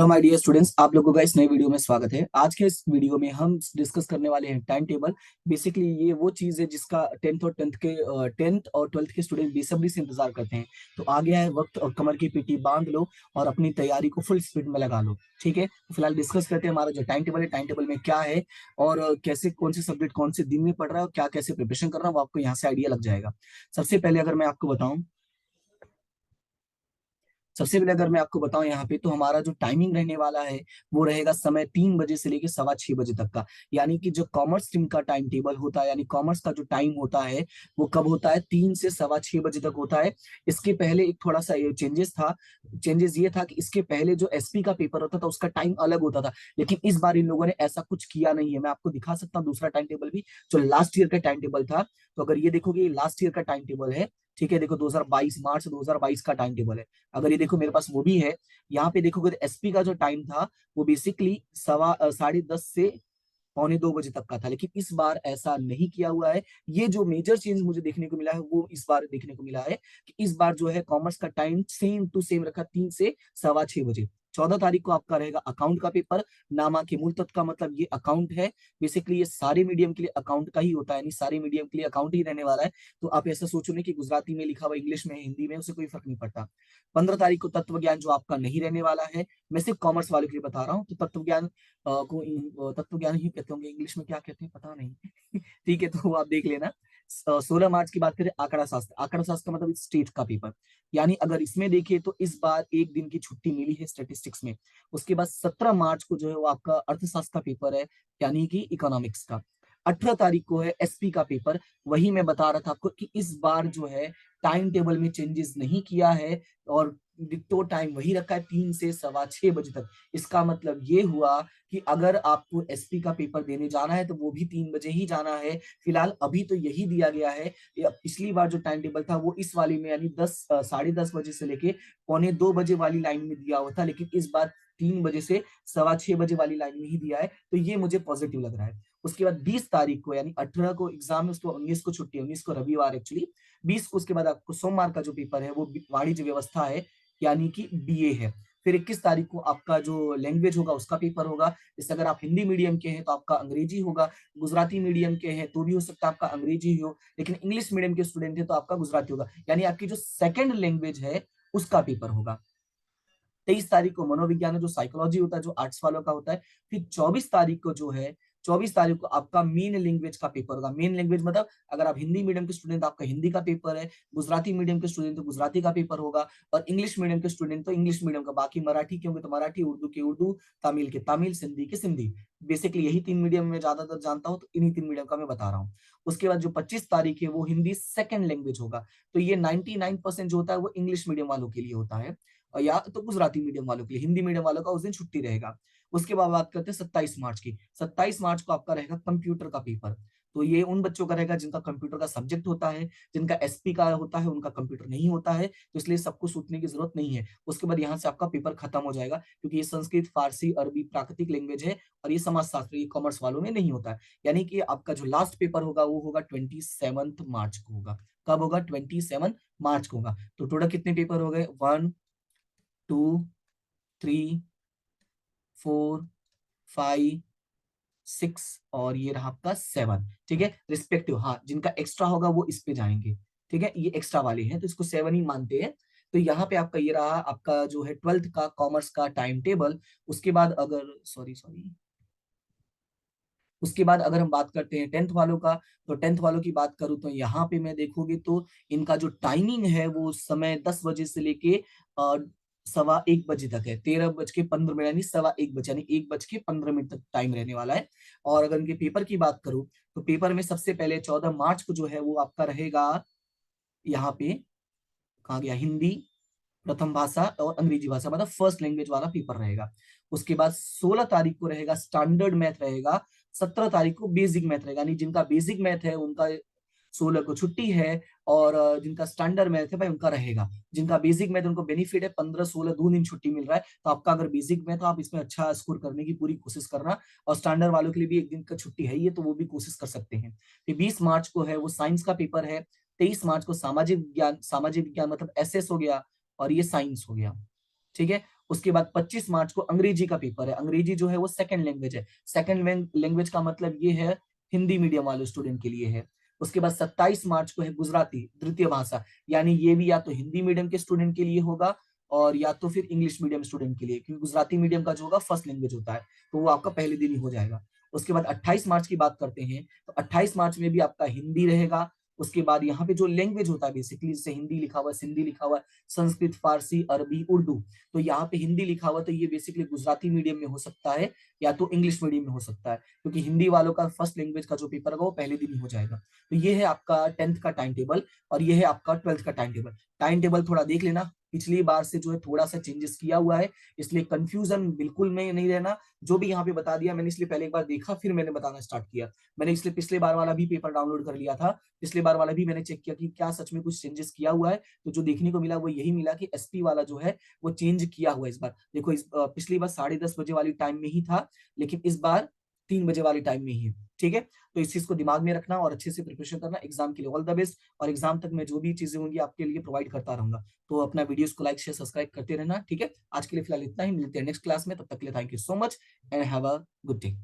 Hello my dear students, आप लोगों का इस नए वीडियो में स्वागत है। आज के इस वीडियो में हम डिस्कस करने वाले हैं टाइम टेबल। बेसिकली ये वो चीज है जिसका टेंथ और ट्वेल्थ के स्टूडेंट बेसब्री से इंतजार करते हैं। तो आ गया है वक्त और कमर की पीटी बांध लो और अपनी तैयारी को फुल स्पीड में लगा लो। ठीक है, तो फिलहाल डिस्कस करते हैं हमारा जो टाइम टेबल है, टाइम टेबल में क्या है और कैसे कौन से सब्जेक्ट कौन से दिन में पढ़ रहा है और क्या कैसे प्रिपरेशन कर रहा है, वो आपको यहाँ से आइडिया लग जाएगा। सबसे पहले अगर मैं आपको बताऊं सबसे पहले अगर मैं आपको बताऊं यहाँ पे, तो हमारा जो टाइमिंग रहने वाला है वो रहेगा समय 3 बजे से लेकर 6:15 बजे तक का। यानी कि जो कॉमर्स स्ट्रीम का टाइम टेबल होता है, यानी कॉमर्स का जो टाइम होता है वो कब होता है, 3 से 6:15 बजे तक होता है। इसके पहले एक थोड़ा सा ये चेंजेस ये था कि इसके पहले जो एसपी का पेपर होता था उसका टाइम अलग होता था, लेकिन इस बार इन लोगों ने ऐसा कुछ किया नहीं है। मैं आपको दिखा सकता हूँ दूसरा टाइम टेबल भी, जो लास्ट ईयर का टाइम टेबल था। तो अगर ये देखोगे, ये लास्ट ईयर का टाइम टेबल है। ठीक है, देखो 2022 मार्च 2022 का टाइम टेबल है। अगर ये देखो, मेरे पास वो भी है। यहाँ पे देखोगे तो एसपी का जो टाइम था वो बेसिकली 10:30 से 1:45 तक का था, लेकिन इस बार ऐसा नहीं किया हुआ है। ये जो मेजर चेंज मुझे देखने को मिला है वो इस बार देखने को मिला है कि इस बार जो है कॉमर्स का टाइम सेम टू सेम रखा, 3 से 6:15 बजे। 14 तारीख को आपका रहेगा अकाउंट का पेपर। नामा के मूल तत्व का मतलब ये अकाउंट है। बेसिकली ये सारे मीडियम के लिए अकाउंट का ही होता है, यानी सारे मीडियम के लिए अकाउंट ही रहने वाला है। तो आप ऐसा सोचो नहीं कि गुजराती में लिखा हुआ इंग्लिश में हिंदी में, उससे कोई फर्क नहीं पड़ता। 15 तारीख को तत्व ज्ञान जो आपका नहीं रहने वाला है। मैं सिर्फ कॉमर्स वाले के लिए बता रहा हूँ। तो तत्व ज्ञान तत्व ज्ञान ही कहते होंगे, इंग्लिश में क्या कहते हैं पता नहीं। ठीक है, तो वो आप देख लेना। 16 मार्च की बात करें, आंकड़ा शास्त्र। आंकड़ा शास्त्र का मतलब स्टेट का पेपर। यानी अगर इसमें देखिए तो इस बार एक दिन की छुट्टी मिली है स्टेटिस्टिक्स में। उसके बाद 17 मार्च को जो है वो आपका अर्थशास्त्र का पेपर है, यानी कि इकोनॉमिक्स का। 18 तारीख को है एसपी का पेपर। वही मैं बता रहा था आपको कि इस बार जो है टाइम टेबल में चेंजेस नहीं किया है और डिक्टो टाइम वही रखा है, 3 से 6:15 बजे तक। इसका मतलब ये हुआ कि अगर आपको एसपी का पेपर देने जाना है तो वो भी 3 बजे ही जाना है। फिलहाल अभी तो यही दिया गया है। पिछली बार जो टाइम टेबल था वो इस वाली में, यानी 10 साढ़े 10 बजे से लेके 1:45 वाली लाइन में दिया हुआ था, लेकिन इस बार 3 बजे से 6:15 वाली लाइन में ही दिया है। तो ये मुझे पॉजिटिव लग रहा है। उसके बाद 20 तारीख को, यानी 18 को एग्जाम है, उसके 19 को छुट्टी है, 19 को रविवार एक्चुअली। 20 को उसके बाद आपको सोमवार का जो पेपर है वो वाणिज्य व्यवस्था है, यानी कि बीए है। फिर 21 तारीख को आपका जो लैंग्वेज होगा उसका पेपर होगा। जैसे अगर आप हिंदी मीडियम के हैं तो आपका अंग्रेजी होगा, गुजराती मीडियम के हैं तो भी हो सकता है आपका अंग्रेजी हो, लेकिन इंग्लिश मीडियम के स्टूडेंट है तो आपका गुजराती होगा, यानी आपकी जो सेकंड लैंग्वेज है उसका पेपर होगा। 23 तारीख को मनोविज्ञान है, जो साइकोलॉजी होता है, जो आर्ट्स वालों का होता है। फिर 24 तारीख को जो है, 24 तारीख को आपका मेन लैंग्वेज का पेपर होगा। मेन लैंग्वेज मतलब अगर आप हिंदी मीडियम के स्टूडेंट तो आपका हिंदी का पेपर है, गुजराती मीडियम के स्टूडेंट तो गुजराती का पेपर होगा, और इंग्लिश मीडियम के स्टूडेंट तो इंग्लिश मीडियम का। बाकी मराठी के होंगे तो मराठी, उर्दू के उर्दू, तमिल के तमिल, सिंधी के सिंधी। बेसिकली यही 3 मीडियम में ज्यादातर जानता हूँ, तो इन्हीं 3 मीडियम का मैं बता रहा हूँ। उसके बाद जो 25 तारीख है वो हिंदी सेकंड लैंग्वेज होगा। तो ये 99% जो होता है वो इंग्लिश मीडियम वालों के लिए होता है, और या तो गुजराती मीडियम वालों के लिए। हिंदी मीडियम वालों का उस दिन छुट्टी रहेगा। उसके बाद बात करते हैं 27 मार्च की। 27 मार्च को आपका रहेगा कंप्यूटर का पेपर। तो ये उन बच्चों का रहेगा जिनका कंप्यूटर का सब्जेक्ट होता है, जिनका एसपी का होता है उनका कंप्यूटर नहीं होता है, तो इसलिए सबको सूचने की जरूरत नहीं है। उसके बाद यहाँ से आपका पेपर खत्म हो जाएगा, क्योंकि ये संस्कृत, फारसी, अरबी प्राकृतिक लैंग्वेज है, और ये समाजशास्त्र, ये कॉमर्स वालों में नहीं होता है। यानी कि आपका जो लास्ट पेपर होगा वो होगा 27 मार्च को होगा। कब होगा? 27 मार्च को होगा। तो टोटल कितने पेपर हो गए? 1, 2, 3, 4, 5, 6 और ये रहा आपका 7। ठीक है, रिस्पेक्टिव। हाँ, जिनका एक्स्ट्रा होगा वो इस पे जाएंगे। ठीक है, ये एक्स्ट्रा वाले हैं तो इसको 7 ही मानते हैं। तो यहाँ पे आपका ये रहा आपका जो है ट्वेल्थ का कॉमर्स का टाइम टेबल। उसके बाद अगर सॉरी सॉरी उसके बाद अगर हम बात करते हैं टेंथ वालों का, तो टेंथ वालों की बात करूं तो यहाँ पे मैं देखोगे तो इनका जो टाइमिंग है वो समय 10 बजे से लेके 1:15 तक है। 13:15 यानी 1:15, यानी 1:15 तक टाइम रहने वाला है। और अगर इनके पेपर की बात करूं तो पेपर में सबसे पहले 14 मार्च को जो है वो आपका रहेगा, यहाँ पे कहा गया, हिंदी प्रथम भाषा और अंग्रेजी भाषा, मतलब फर्स्ट लैंग्वेज वाला पेपर रहेगा। उसके बाद 16 तारीख को रहेगा स्टैंडर्ड मैथ रहेगा। 17 तारीख को बेसिक मैथ रहेगा, यानी जिनका बेसिक मैथ है उनका 16 को छुट्टी है, और जिनका स्टैंडर्ड मैथ है भाई उनका रहेगा। जिनका बेसिक मैथ उनको बेनिफिट है, 15 16 2 दिन छुट्टी मिल रहा है। तो आपका अगर बेसिक मैथ, तो आप इसमें अच्छा स्कोर करने की पूरी कोशिश करना। और स्टैंडर्ड वालों के लिए भी एक दिन का छुट्टी है ये, तो वो भी कोशिश कर सकते हैं। फिर 20 मार्च को है वो साइंस का पेपर है। 23 मार्च को सामाजिक विज्ञान, सामाजिक विज्ञान मतलब एसएस हो गया, और ये साइंस हो गया। ठीक है, उसके बाद 25 मार्च को अंग्रेजी का पेपर है। अंग्रेजी जो है वो सेकंड लैंग्वेज है। सेकंड लैंग्वेज का मतलब ये है हिंदी मीडियम वाले स्टूडेंट के लिए है। उसके बाद 27 मार्च को है गुजराती द्वितीय भाषा, यानी ये भी या तो हिंदी मीडियम के स्टूडेंट के लिए होगा और या तो फिर इंग्लिश मीडियम स्टूडेंट के लिए, क्योंकि गुजराती मीडियम का जो होगा फर्स्ट लैंग्वेज होता है, तो वो आपका पहले दिन ही हो जाएगा। उसके बाद 28 मार्च की बात करते हैं, तो 28 मार्च में भी आपका हिंदी रहेगा। उसके बाद यहाँ पे जो लैंग्वेज होता है बेसिकली, जैसे हिंदी लिखा हुआ है, सिंधी लिखा हुआ है, संस्कृत, फारसी, अरबी, उर्दू, तो यहाँ पे हिंदी लिखा हुआ, तो ये बेसिकली गुजराती मीडियम में हो सकता है या तो इंग्लिश मीडियम में हो सकता है, क्योंकि हिंदी वालों का फर्स्ट लैंग्वेज का जो पेपर होगा वो पहले दिन ही हो जाएगा। तो ये है आपका 10th का टाइम टेबल और ये है आपका 12th का टाइम टेबल। टाइम टेबल थोड़ा देख लेना, पिछली बार से जो है थोड़ा सा चेंजेस किया हुआ है, इसलिए कंफ्यूजन बिल्कुल में नहीं रहना। जो भी यहाँ पे बता दिया मैंने, इसलिए पहले एक बार देखा फिर मैंने बताना स्टार्ट किया। मैंने इसलिए पिछले बार वाला भी पेपर डाउनलोड कर लिया था, पिछले बार वाला भी मैंने चेक किया कि क्या सच में कुछ चेंजेस किया हुआ है। तो जो देखने को मिला वो यही मिला कि एसपी वाला जो है वो चेंज किया हुआ है इस बार। देखो इस पिछली बार 10:30 बजे वाली टाइम में ही था, लेकिन इस बार 3 बजे वाली टाइम में ही है। ठीक है, तो इस चीज को दिमाग में रखना और अच्छे से प्रिपरेशन करना एग्जाम के लिए। All the best. और एग्जाम तक मैं जो भी चीजें होंगी आपके लिए प्रोवाइड करता रहूंगा, तो अपना वीडियोस को लाइक शेयर सब्सक्राइब करते रहना। ठीक है, आज के लिए फिलहाल इतना ही, मिलते हैं नेक्स्ट क्लास में, तब तक के लिए thank you so much and have a good day.